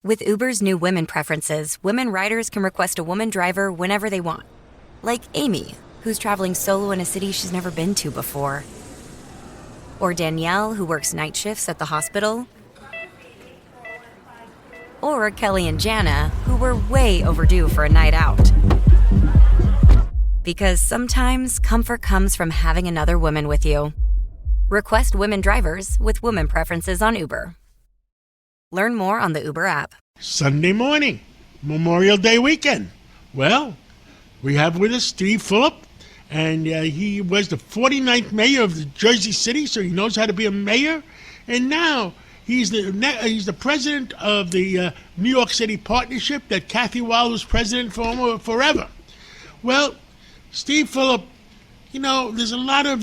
With Uber's new women preferences, women riders can request a woman driver whenever they want. Like Amy, who's traveling solo in a city she's never been to before. Or Danielle, who works night shifts at the hospital. Or Kelly and Jana, who were way overdue for a night out. Because sometimes comfort comes from having another woman with you. Request women drivers with women preferences on Uber. Learn more on the Uber app. Sunday morning, Memorial Day weekend. Well, we have with us Steve Fulop, and he was the 49th mayor of the Jersey City, so he knows how to be a mayor. And now he's the president of the New York City Partnership that Kathy Wild was president for forever. Well, Steve Fulop, there's a lot of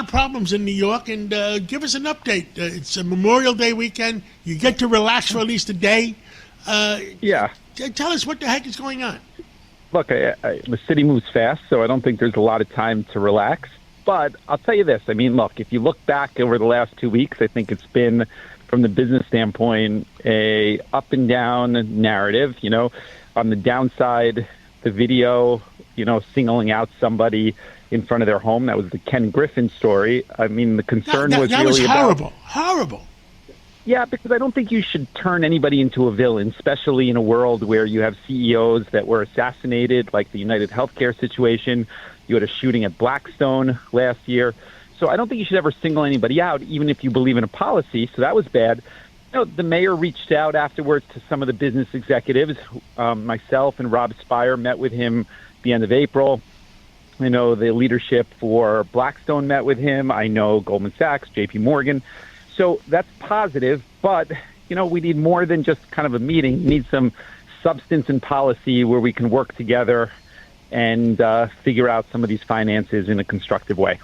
problems in New York, and give us an update. It's a Memorial Day weekend. You get to relax for at least a day. Yeah. Tell us what the heck is going on. Look, the city moves fast, so I don't think there's a lot of time to relax. But I'll tell you this. I mean, look, if you look back over the last 2 weeks, I think it's been, from the business standpoint, a up and down narrative. On the downside, the video, singling out somebody in front of their home. That was the Ken Griffin story. I mean, the concern was that really was horrible. Yeah, because I don't think you should turn anybody into a villain, especially in a world where you have CEOs that were assassinated, like the United Healthcare situation. You had a shooting at Blackstone last year. So I don't think you should ever single anybody out, even if you believe in a policy. So that was bad. The mayor reached out afterwards to some of the business executives. Myself and Rob Spire met with him at the end of April. I know the leadership for Blackstone met with him. I know Goldman Sachs, JP Morgan. So that's positive, but, we need more than just kind of a meeting. We need some substance and policy where we can work together and figure out some of these finances in a constructive way.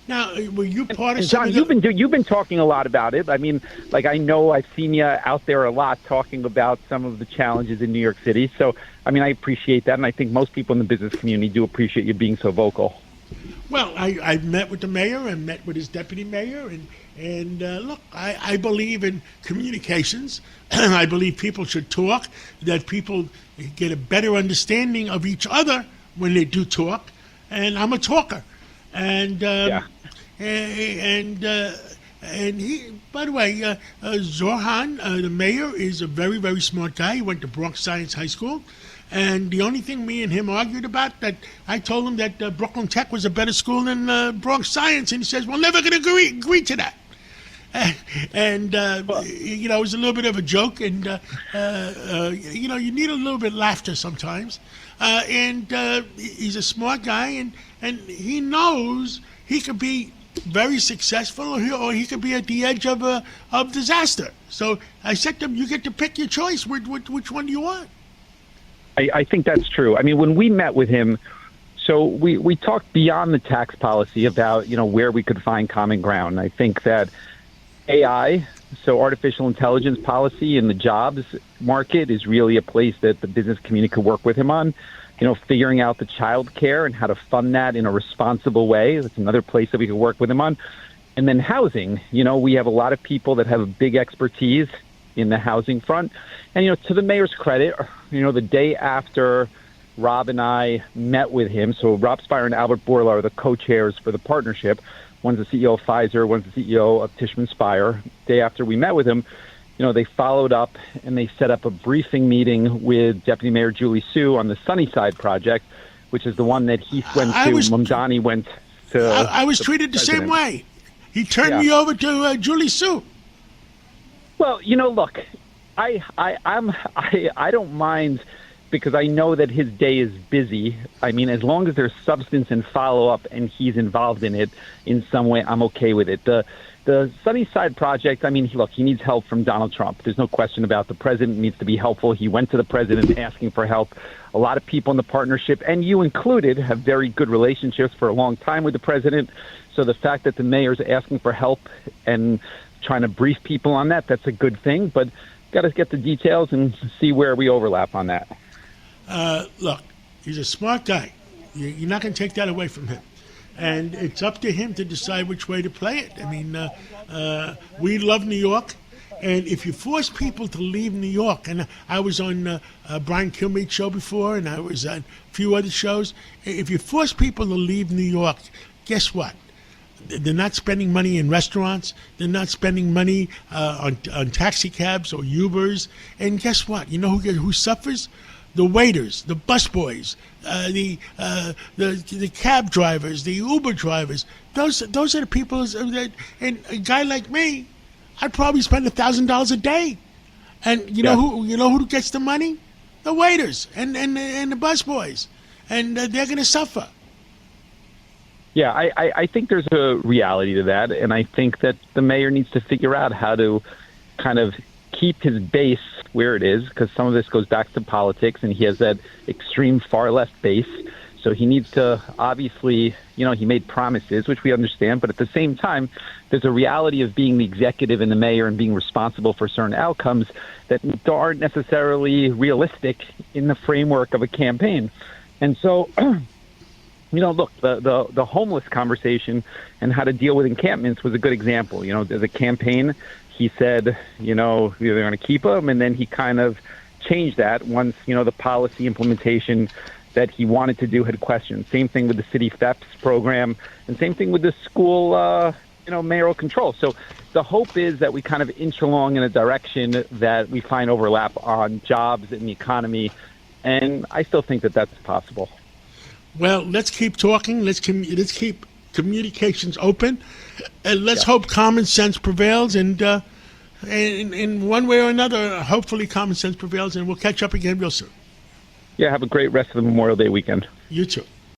Now, were you part of John, you've been talking a lot about it. I mean, I know I've seen you out there a lot talking about some of the challenges in New York City. So, I appreciate that, and I think most people in the business community do appreciate you being so vocal. Well, I met with the mayor and met with his deputy mayor, and look, I believe in communications. I believe people should talk, that people get a better understanding of each other when they do talk, and I'm a talker. And and he, by the way, Zohan, the mayor, is a very, very smart guy. He went to Bronx Science High School. And the only thing me and him argued about, that I told him that Brooklyn Tech was a better school than Bronx Science, and he says, "We're never going to agree to that." It was a little bit of a joke, and you need a little bit of laughter sometimes. He's a smart guy, and he knows he could be very successful, or he could be at the edge of disaster. So I said to him, "You get to pick your choice. Which one do you want?" I think that's true. I mean, when we met with him, so we talked beyond the tax policy about, where we could find common ground. I think that AI, so artificial intelligence policy in the jobs market, is really a place that the business community could work with him on. Figuring out the childcare and how to fund that in a responsible way. That's another place that we could work with him on. And then housing. We have a lot of people that have a big expertise in the housing front. And, to the mayor's credit, the day after Rob and I met with him, so Rob Spire and Albert Bourla are the co-chairs for the partnership. One's the CEO of Pfizer, one's the CEO of Tishman Speyer. Day after we met with him, they followed up and they set up a briefing meeting with Deputy Mayor Julie Su on the Sunnyside project, which is the one that Heath went to, Mamdani went to. I was treated the same way. He turned me over to Julie Su. Well, look, I don't mind, because I know that his day is busy. I mean, as long as there's substance and follow-up and he's involved in it in some way, I'm okay with it. The Sunnyside project, I mean, look, he needs help from Donald Trump. There's no question about the president needs to be helpful. He went to the president asking for help. A lot of people in the partnership, and you included, have very good relationships for a long time with the president. So the fact that the mayor's asking for help and trying to brief people on that, that's a good thing. But got to get the details and see where we overlap on that. Look, he's a smart guy. You're not going to take that away from him. And it's up to him to decide which way to play it. I mean, we love New York, And if you force people to leave New York, and I was on Brian Kilmeade's show before, and I was on a few other shows, if you force people to leave New York, guess what? They're not spending money in restaurants. They're not spending money on taxi cabs or Ubers. And guess what? You know who suffers? The waiters, the busboys, the cab drivers, the Uber drivers. Those are the people. And a guy like me, I'd probably spend $1,000 a day. And you know who gets the money? The waiters and the busboys, and they're going to suffer. Yeah, I think there's a reality to that, and I think that the mayor needs to figure out how to kind of keep his base where it is, because some of this goes back to politics, and he has that extreme far left base. So he needs to, obviously, he made promises, which we understand, but at the same time, there's a reality of being the executive and the mayor and being responsible for certain outcomes that aren't necessarily realistic in the framework of a campaign. And so look, the homeless conversation and how to deal with encampments was a good example. There's a campaign. He said, they're going to keep them, and then he kind of changed that once, the policy implementation that he wanted to do had questions. Same thing with the city FEPS program, and same thing with the school, mayoral control. So the hope is that we kind of inch along in a direction that we find overlap on jobs and the economy, and I still think that that's possible. Well, let's keep talking. Let's keep communications open, and let's hope common sense prevails. And in one way or another, hopefully common sense prevails, and we'll catch up again real soon. Yeah, have a great rest of the Memorial Day weekend. You too.